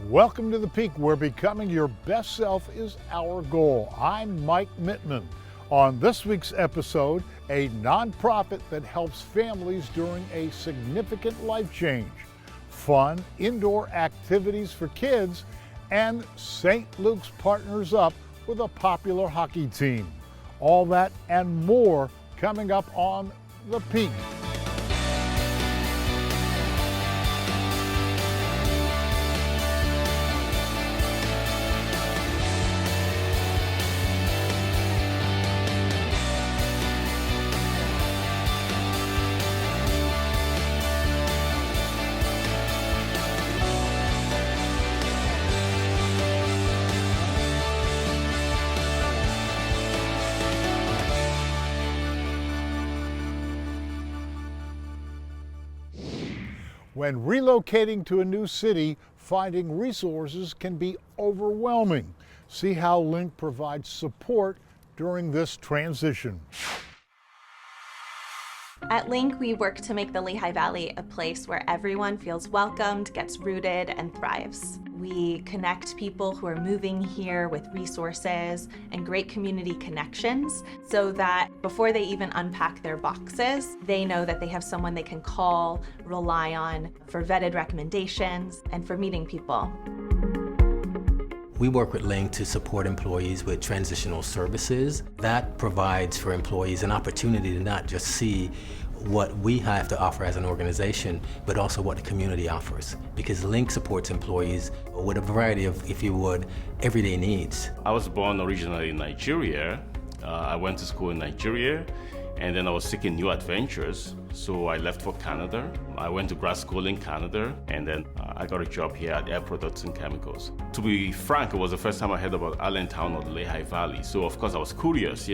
Welcome to The Peak, where becoming your best self is our goal. I'm Mike Mittman. On this week's episode, a nonprofit that helps families during a significant life change, fun indoor activities for kids, and St. Luke's partners up with a popular hockey team. All that and more coming up on The Peak. When relocating to a new city, finding resources can be overwhelming. See how LINC provides support during this transition. At LINC, we work to make the Lehigh Valley a place where everyone feels welcomed, gets rooted, and thrives. We connect people who are moving here with resources and great community connections so that before they even unpack their boxes, they know that they have someone they can call, rely on for vetted recommendations, and for meeting people. We work with LINC to support employees with transitional services. That provides for employees an opportunity to not just see what we have to offer as an organization, but also what the community offers. Because LINC supports employees with a variety of, if you would, everyday needs. I was born originally in Nigeria. I went to school in Nigeria, and then I was seeking new adventures. So I left for Canada. I went to grad school in Canada, and then I got a job here at Air Products and Chemicals. To be frank, it was the first time I heard about Allentown or the Lehigh Valley. So of course I was curious,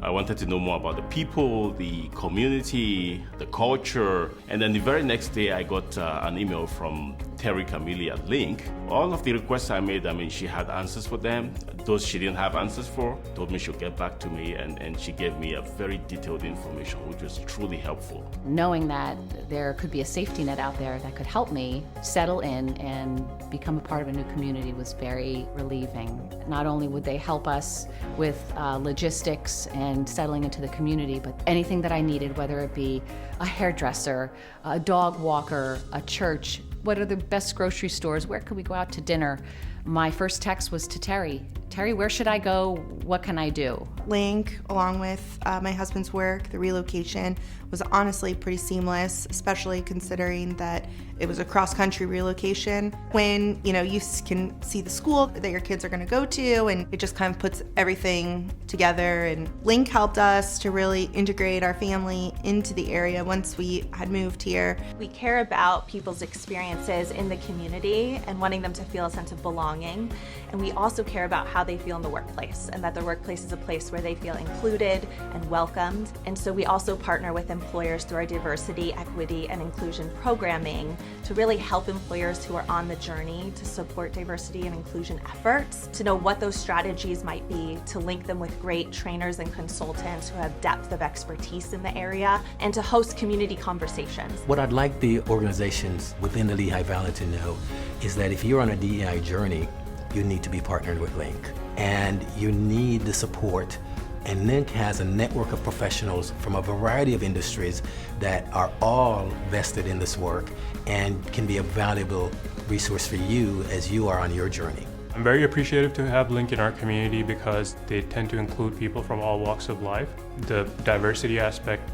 I wanted to know more about the people, the community, the culture. And then the very next day I got an email from Terry Camille at LINC. All of the requests I made, she had answers for them. Those she didn't have answers for, told me she'll get back to me, and she gave me a very detailed information, which was truly helpful. Knowing that there could be a safety net out there that could help me settle in and become a part of a new community was very relieving. Not only would they help us with logistics and settling into the community, but anything that I needed, whether it be a hairdresser, a dog walker, a church, what are the best grocery stores, where could we go out to dinner? My first text was to Terry. Terry, where should I go? What can I do? LINC, along with my husband's work, the relocation, was honestly pretty seamless, especially considering that it was a cross-country relocation. When, you can see the school that your kids are gonna go to, and it just kind of puts everything together. And LINC helped us to really integrate our family into the area once we had moved here. We care about people's experiences in the community and wanting them to feel a sense of belonging. And we also care about how they feel in the workplace, and that the workplace is a place where they feel included and welcomed. And so we also partner with employers through our diversity, equity, and inclusion programming to really help employers who are on the journey to support diversity and inclusion efforts, to know what those strategies might be, to link them with great trainers and consultants who have depth of expertise in the area, and to host community conversations. What I'd like the organizations within the Lehigh Valley to know is that if you're on a DEI journey, you need to be partnered with LINC, and you need the support. And LINC has a network of professionals from a variety of industries that are all vested in this work and can be a valuable resource for you as you are on your journey. I'm very appreciative to have LINC in our community because they tend to include people from all walks of life. The diversity aspect,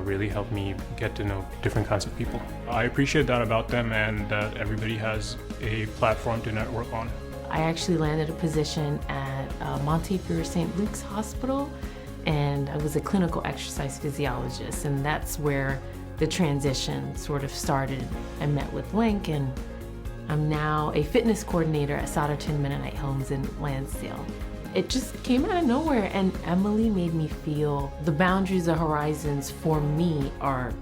really helped me get to know different kinds of people. I appreciate that about them, and that everybody has a platform to network on. I actually landed a position at Montefiore St. Luke's Hospital, and I was a clinical exercise physiologist, and that's where the transition sort of started. I met with LINC, and I'm now a fitness coordinator at Souderton Mennonite Homes in Lansdale. It just came out of nowhere, and Emily made me feel the boundaries, the horizons for me are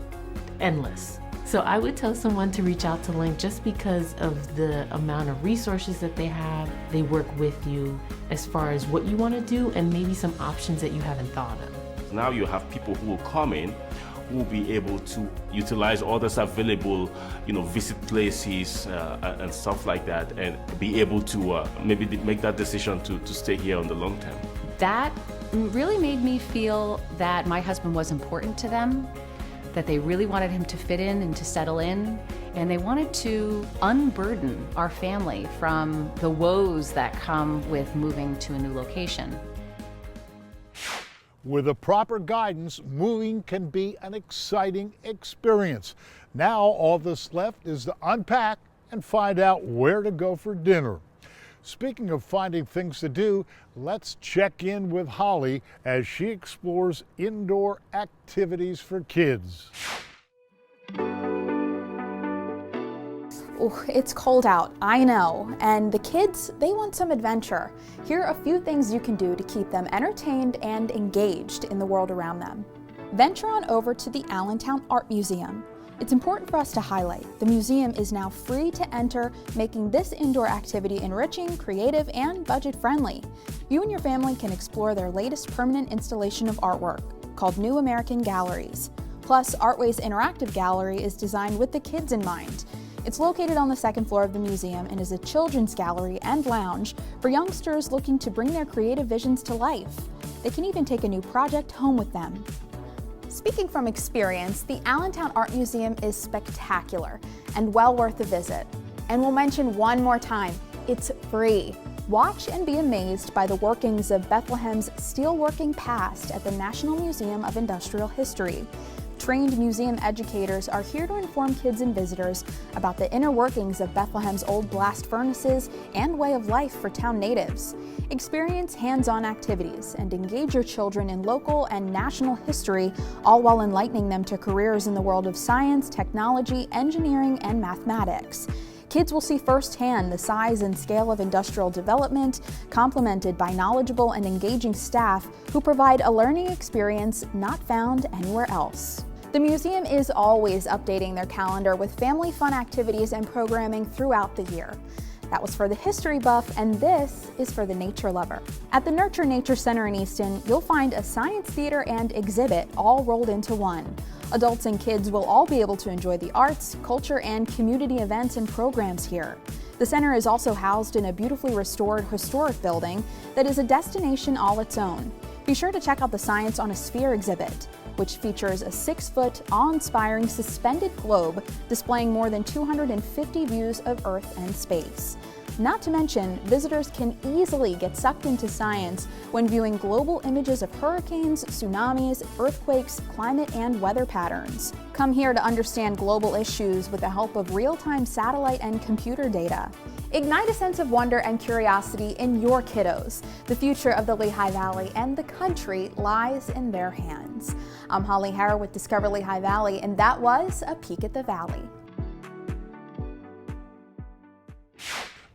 endless. So I would tell someone to reach out to LINC just because of the amount of resources that they have. They work with you as far as what you want to do and maybe some options that you haven't thought of. Now you have people who will come in who will be able to utilize all that's available, visit places and stuff like that, and be able to maybe make that decision to stay here on the long term. That really made me feel that my husband was important to them, that they really wanted him to fit in and to settle in, and they wanted to unburden our family from the woes that come with moving to a new location. With the proper guidance, moving can be an exciting experience. Now all that's left is to unpack and find out where to go for dinner. Speaking of finding things to do, let's check in with Holly as she explores indoor activities for kids. Ooh, it's cold out, I know, and the kids, they want some adventure. Here are a few things you can do to keep them entertained and engaged in the world around them. Venture on over to the Allentown Art Museum. It's important for us to highlight, the museum is now free to enter, making this indoor activity enriching, creative, and budget-friendly. You and your family can explore their latest permanent installation of artwork, called New American Galleries. Plus, Artway's interactive gallery is designed with the kids in mind. It's located on the second floor of the museum and is a children's gallery and lounge for youngsters looking to bring their creative visions to life. They can even take a new project home with them. Speaking from experience, the Allentown Art Museum is spectacular and well worth a visit. And we'll mention one more time, it's free. Watch and be amazed by the workings of Bethlehem's steelworking past at the National Museum of Industrial History. Trained museum educators are here to inform kids and visitors about the inner workings of Bethlehem's old blast furnaces and way of life for town natives. Experience hands-on activities and engage your children in local and national history, all while enlightening them to careers in the world of science, technology, engineering, and mathematics. Kids will see firsthand the size and scale of industrial development, complemented by knowledgeable and engaging staff who provide a learning experience not found anywhere else. The museum is always updating their calendar with family fun activities and programming throughout the year. That was for the history buff, and this is for the nature lover. At the Nurture Nature Center in Easton, you'll find a science theater and exhibit all rolled into one. Adults and kids will all be able to enjoy the arts, culture, and community events and programs here. The center is also housed in a beautifully restored historic building that is a destination all its own. Be sure to check out the Science on a Sphere exhibit, which features a 6-foot, awe-inspiring suspended globe displaying more than 250 views of Earth and space. Not to mention, visitors can easily get sucked into science when viewing global images of hurricanes, tsunamis, earthquakes, climate, and weather patterns. Come here to understand global issues with the help of real-time satellite and computer data. Ignite a sense of wonder and curiosity in your kiddos. The future of the Lehigh Valley and the country lies in their hands. I'm Holly Harrow with Discover Lehigh Valley, and that was a peek at the valley.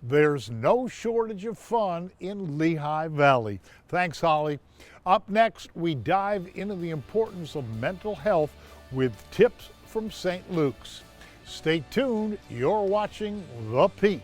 There's no shortage of fun in Lehigh Valley. Thanks, Holly. Up next, we dive into the importance of mental health with tips from St. Luke's. Stay tuned, you're watching The Peak.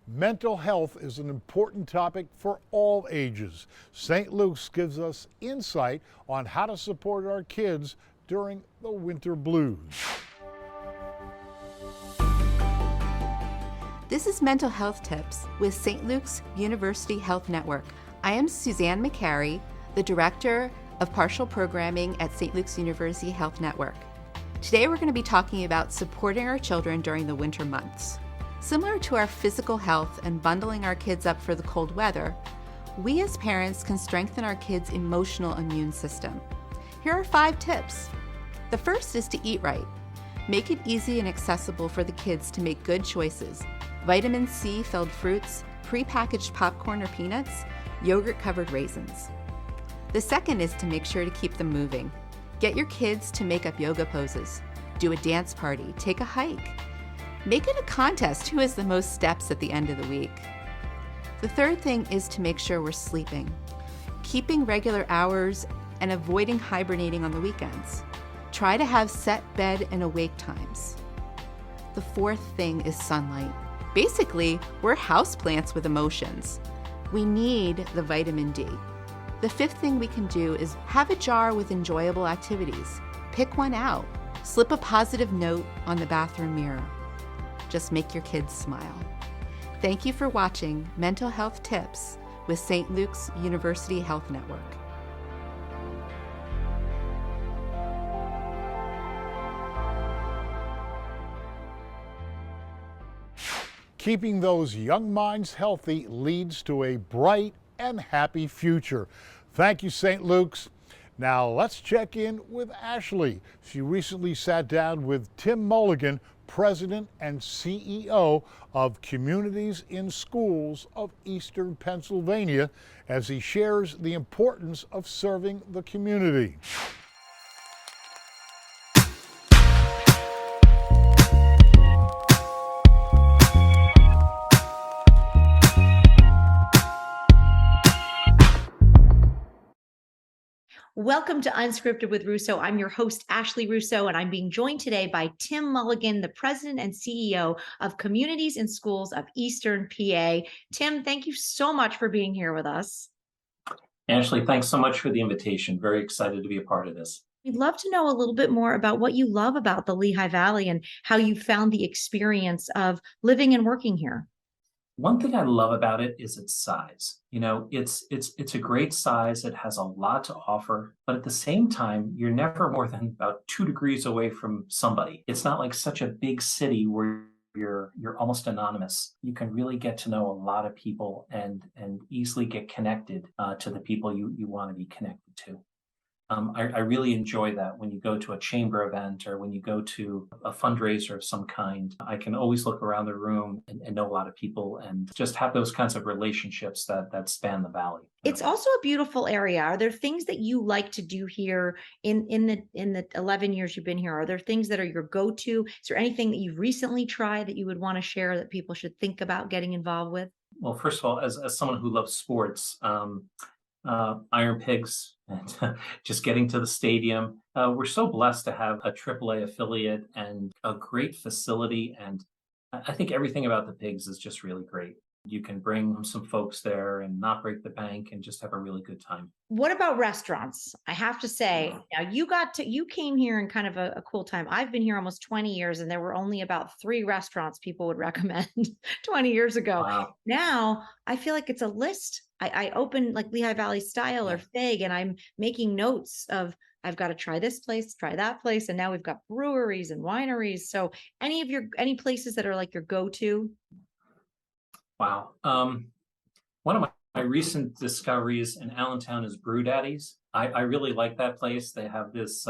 Mental health is an important topic for all ages. St. Luke's gives us insight on how to support our kids during the winter blues. This is Mental Health Tips with St. Luke's University Health Network. I am Suzanne McCary, the Director of Partial Programming at St. Luke's University Health Network. Today we're going to be talking about supporting our children during the winter months. Similar to our physical health and bundling our kids up for the cold weather, we as parents can strengthen our kids' emotional immune system. Here are 5 tips. The first is to eat right. Make it easy and accessible for the kids to make good choices. Vitamin C-filled fruits, pre-packaged popcorn or peanuts, yogurt-covered raisins. The second is to make sure to keep them moving. Get your kids to make up yoga poses, do a dance party, take a hike. Make it a contest who has the most steps at the end of the week. The third thing is to make sure we're sleeping, keeping regular hours and avoiding hibernating on the weekends. Try to have set bed and awake times. The fourth thing is sunlight. Basically, we're houseplants with emotions. We need the vitamin D. The fifth thing we can do is have a jar with enjoyable activities. Pick one out. Slip a positive note on the bathroom mirror. Just make your kids smile. Thank you for watching Mental Health Tips with St. Luke's University Health Network. Keeping those young minds healthy leads to a bright and happy future. Thank you, St. Luke's. Now let's check in with Ashley. She recently sat down with Tim Mulligan, President and CEO of Communities in Schools of Eastern Pennsylvania, as he shares the importance of serving the community. Welcome to Unscripted with Russo. I'm your host, Ashley Russo, and I'm being joined today by Tim Mulligan, the President and CEO of Communities in Schools of Eastern PA. Tim, thank you so much for being here with us. Ashley, thanks so much for the invitation. Very excited to be a part of this. We'd love to know a little bit more about what you love about the Lehigh Valley and how you found the experience of living and working here. One thing I love about it is its size. You know, it's a great size. It has a lot to offer, but at the same time, you're never more than about 2 degrees away from somebody. It's not like such a big city where you're almost anonymous. You can really get to know a lot of people and easily get connected to the people you want to be connected to. I really enjoy that when you go to a chamber event or when you go to a fundraiser of some kind. I can always look around the room and know a lot of people and just have those kinds of relationships that span the valley. It's also a beautiful area. Are there things that you like to do here in the 11 years you've been here? Are there things that are your go-to? Is there anything that you've recently tried that you would want to share that people should think about getting involved with? Well, first of all, as someone who loves sports, Iron Pigs, and just getting to the stadium. We're so blessed to have a AAA affiliate and a great facility. And I think everything about the Pigs is just really great. You can bring some folks there and not break the bank and just have a really good time. What about restaurants? I have to say, now you came here in kind of a cool time. I've been here almost 20 years and there were only about 3 restaurants people would recommend 20 years ago. Wow. Now I feel like it's a list. I open like Lehigh Valley Style or Fig and I'm making notes of I've got to try this place, try that place. And now we've got breweries and wineries. So any places that are like your go-to? Wow. One of my recent discoveries in Allentown is Brew Daddy's. I really like that place. They have this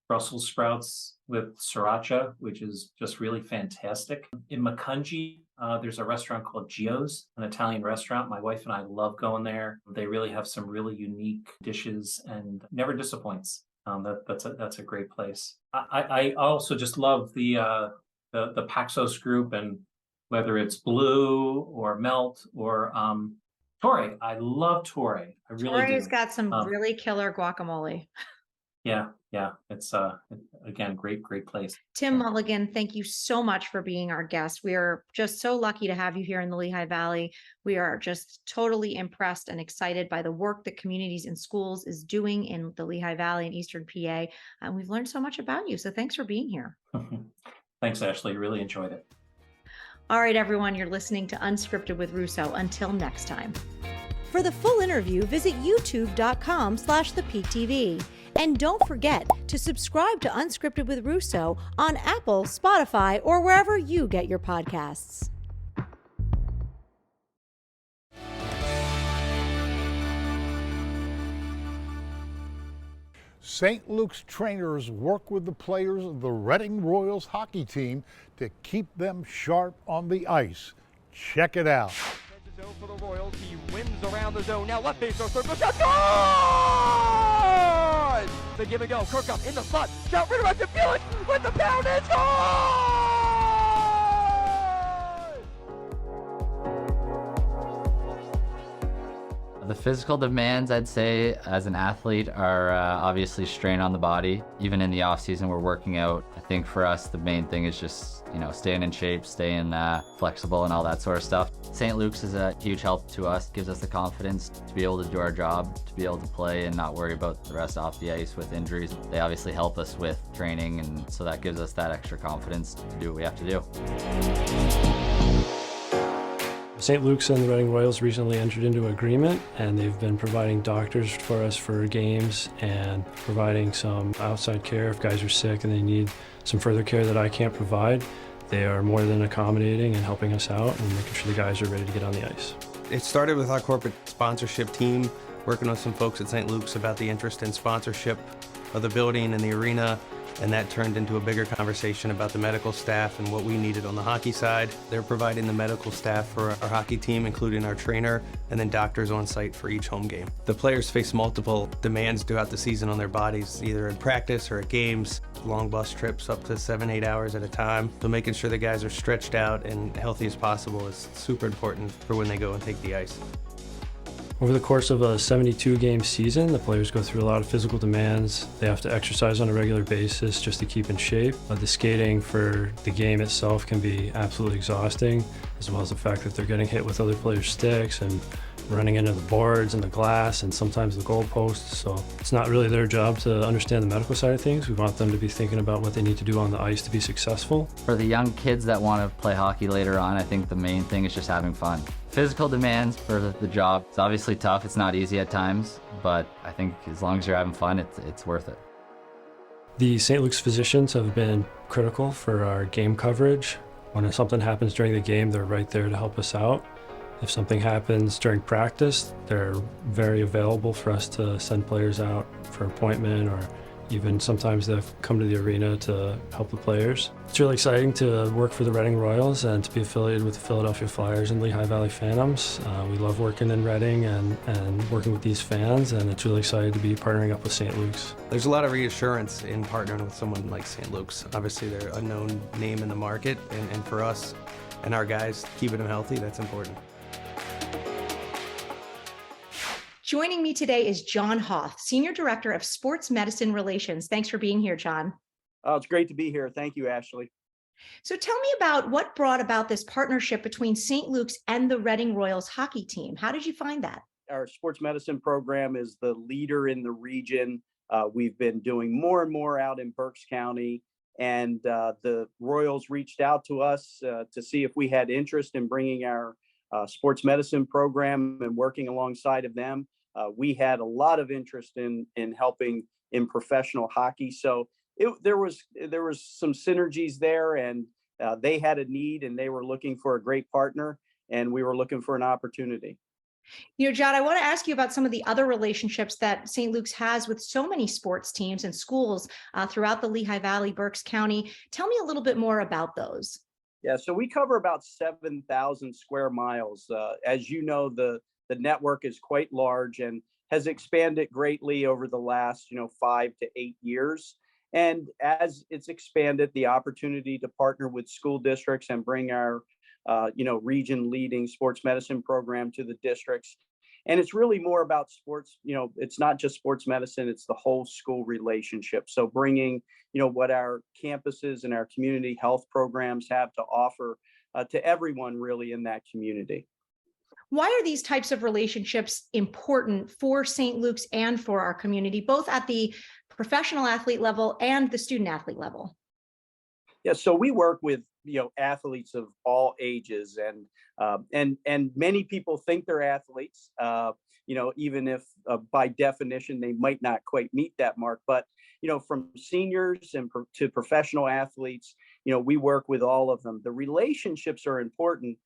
Brussels sprouts with sriracha, which is just really fantastic. In Macungie, there's a restaurant called Gio's, an Italian restaurant. My wife and I love going there. They really have some really unique dishes and never disappoints. That's a great place. I also just love the Paxos group, and whether it's Blue or Melt or Torre. I love Torre. I really do. Torre's got some really killer guacamole. Yeah. It's again, great place. Tim Mulligan, thank you so much for being our guest. We are just so lucky to have you here in the Lehigh Valley. We are just totally impressed and excited by the work that Communities in Schools is doing in the Lehigh Valley and Eastern PA. And we've learned so much about you. So thanks for being here. Thanks, Ashley. Really enjoyed it. All right, everyone, you're listening to Unscripted with Russo. Until next time. For the full interview, visit youtube.com/thepeaktv. And don't forget to subscribe to Unscripted with Russo on Apple, Spotify, or wherever you get your podcasts. St. Luke's trainers work with the players of the Reading Royals hockey team to keep them sharp on the ice. Check it out. For the Royals, he wins around the zone. Now left base, no circle shot. Good! The give and go. Kirkup in the slot. Shot right around to Felix with the pound and score! The physical demands, I'd say, as an athlete are obviously strain on the body. Even in the off season, we're working out. I think for us, the main thing is just, staying in shape, staying flexible and all that sort of stuff. St. Luke's is a huge help to us, gives us the confidence to be able to do our job, to be able to play and not worry about the rest off the ice with injuries. They obviously help us with training, and so that gives us that extra confidence to do what we have to do. St. Luke's and the Reading Royals recently entered into an agreement, and they've been providing doctors for us for games and providing some outside care if guys are sick and they need some further care that I can't provide. They are more than accommodating and helping us out and making sure the guys are ready to get on the ice. It started with our corporate sponsorship team, working with some folks at St. Luke's about the interest in sponsorship of the building and the arena. And that turned into a bigger conversation about the medical staff and what we needed on the hockey side. They're providing the medical staff for our hockey team, including our trainer, and then doctors on site for each home game. The players face multiple demands throughout the season on their bodies, either in practice or at games, long bus trips up to 7-8 hours at a time. So making sure the guys are stretched out and healthy as possible is super important for when they go and take the ice. Over the course of a 72-game season, the players go through a lot of physical demands. They have to exercise on a regular basis just to keep in shape. The skating for the game itself can be absolutely exhausting, as well as the fact that they're getting hit with other players' sticks and running into the boards and the glass and sometimes the goalposts. So it's not really their job to understand the medical side of things. We want them to be thinking about what they need to do on the ice to be successful. For the young kids that want to play hockey later on, I think the main thing is just having fun. Physical demands for the job, it's obviously tough, it's not easy at times, but I think as long as you're having fun, it's worth it. The St. Luke's physicians have been critical for our game coverage. When something happens during the game, they're right there to help us out. If something happens during practice, they're very available for us to send players out for appointment, or even sometimes they've come to the arena to help the players. It's really exciting to work for the Reading Royals and to be affiliated with the Philadelphia Flyers and Lehigh Valley Phantoms. We love working in Reading and working with these fans, and it's really exciting to be partnering up with St. Luke's. There's a lot of reassurance in partnering with someone like St. Luke's. Obviously, they're a known name in the market, and for us and our guys, keeping them healthy, that's important. Joining me today is John Hoth, Senior Director of Sports Medicine Relations. Thanks for being here, John. Oh, it's great to be here. Thank you, Ashley. So tell me about what brought about this partnership between St. Luke's and the Reading Royals hockey team. How did you find that? Our sports medicine program is the leader in the region. We've been doing more and more out in Berks County, and the Royals reached out to us to see if we had interest in bringing our sports medicine program and working alongside of them. We had a lot of interest in helping in professional hockey, so there was some synergies there, and they had a need, and they were looking for a great partner, and we were looking for an opportunity. John, I want to ask you about some of the other relationships that St. Luke's has with so many sports teams and schools throughout the Lehigh Valley, Berks County. Tell me a little bit more about those. Yeah, so we cover about 7,000 square miles. As you know, the network is quite large and has expanded greatly over the last 5 to 8 years. And as it's expanded, the opportunity to partner with school districts and bring our region leading sports medicine program to the districts. And it's really more about sports. It's not just sports medicine, it's the whole school relationship. So bringing what our campuses and our community health programs have to offer to everyone really in that community. Why are these types of relationships important for St. Luke's and for our community, both at the professional athlete level and the student athlete level? Yeah, so we work with athletes of all ages, and many people think they're athletes, even if by definition they might not quite meet that mark. But from seniors and to professional athletes, we work with all of them. The relationships are important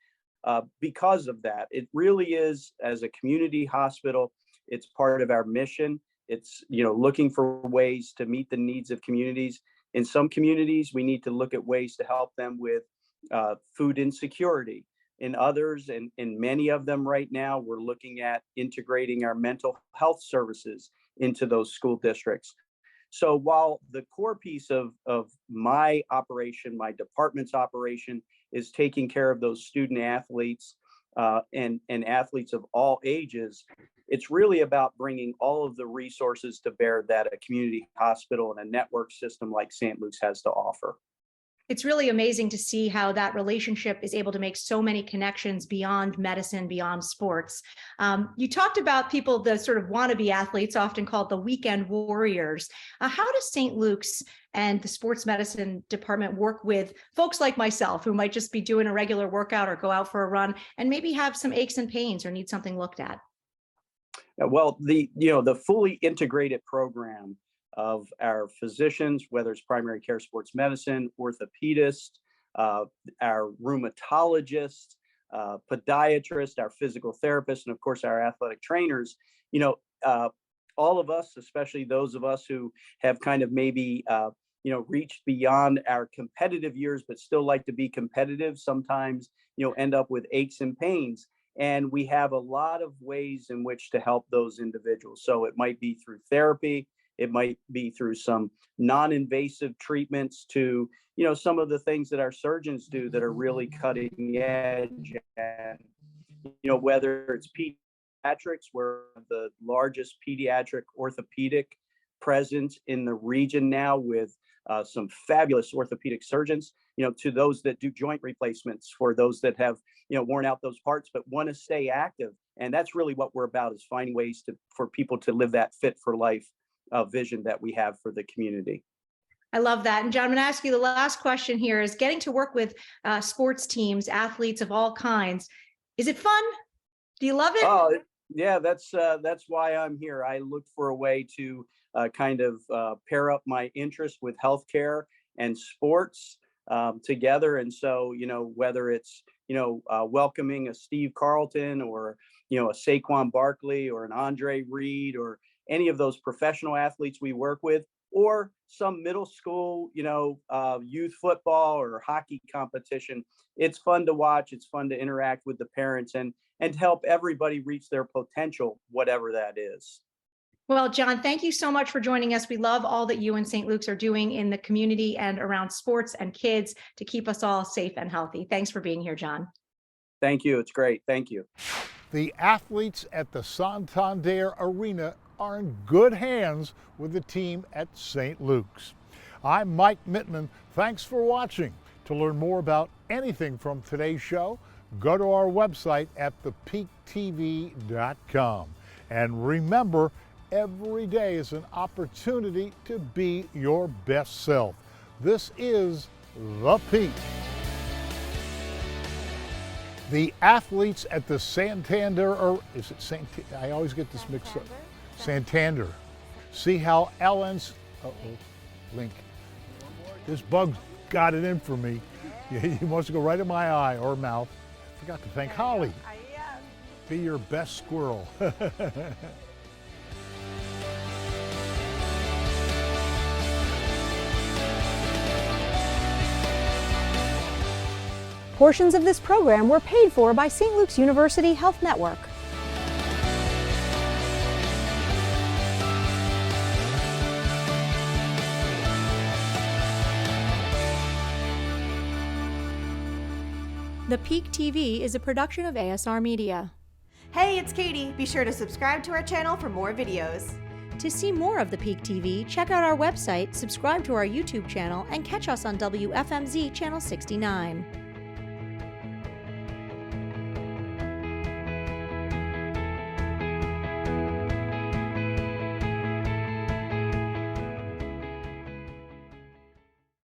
because of that. It really is, as a community hospital, it's part of our mission. It's looking for ways to meet the needs of communities. In some communities, we need to look at ways to help them with food insecurity. In others, and in many of them right now, we're looking at integrating our mental health services into those school districts. So while the core piece of my operation, my department's operation, is taking care of those student athletes and athletes of all ages, it's really about bringing all of the resources to bear that a community hospital and a network system like St. Luke's has to offer. It's really amazing to see how that relationship is able to make so many connections beyond medicine, beyond sports. You talked about people, the sort of wannabe athletes, often called the weekend warriors. How does St. Luke's and the sports medicine department work with folks like myself who might just be doing a regular workout or go out for a run and maybe have some aches and pains or need something looked at? Well, the fully integrated program of our physicians, whether it's primary care sports medicine, orthopedist, our rheumatologist, podiatrist, our physical therapist, and of course our athletic trainers, all of us, especially those of us who have kind of maybe reached beyond our competitive years but still like to be competitive, sometimes end up with aches and pains. And we have a lot of ways in which to help those individuals. So it might be through therapy, it might be through some non-invasive treatments to, some of the things that our surgeons do that are really cutting edge. And, whether it's pediatrics, we're the largest pediatric orthopedic presence in the region now with some fabulous orthopedic surgeons, to those that do joint replacements for those that have, worn out those parts but want to stay active. And that's really what we're about, is finding ways for people to live that fit for life vision that we have for the community. I love that. And John, I'm going to ask you the last question here is getting to work with sports teams, athletes of all kinds. Is it fun? Do you love it? Oh, yeah, that's why I'm here. I look for a way to kind of pair up my interest with healthcare and sports together. And so, whether it's, welcoming a Steve Carlton or, a Saquon Barkley or an Andre Reed or any of those professional athletes we work with, or some middle school, youth football or hockey competition. It's fun to watch. It's fun to interact with the parents and to help everybody reach their potential, whatever that is. Well, John, thank you so much for joining us. We love all that you and St. Luke's are doing in the community and around sports and kids to keep us all safe and healthy. Thanks for being here, John. Thank you. It's great. Thank you. The athletes at the Santander Arena are in good hands with the team at St. Luke's. I'm Mike Mittman. Thanks for watching. To learn more about anything from today's show, go to our website at thepeaktv.com. And remember, every day is an opportunity to be your best self. This is The Peak. The athletes at the Santander, or is it I always get this mixed up. Santander. See how Ellen's, LINC. This bug got it in for me. He wants to go right in my eye or mouth. I forgot to thank Holly. Be your best squirrel. Portions of this program were paid for by St. Luke's University Health Network. The Peak TV is a production of ASR Media. Hey, it's Katie. Be sure to subscribe to our channel for more videos. To see more of the Peak TV, check out our website, subscribe to our YouTube channel, and catch us on WFMZ Channel 69.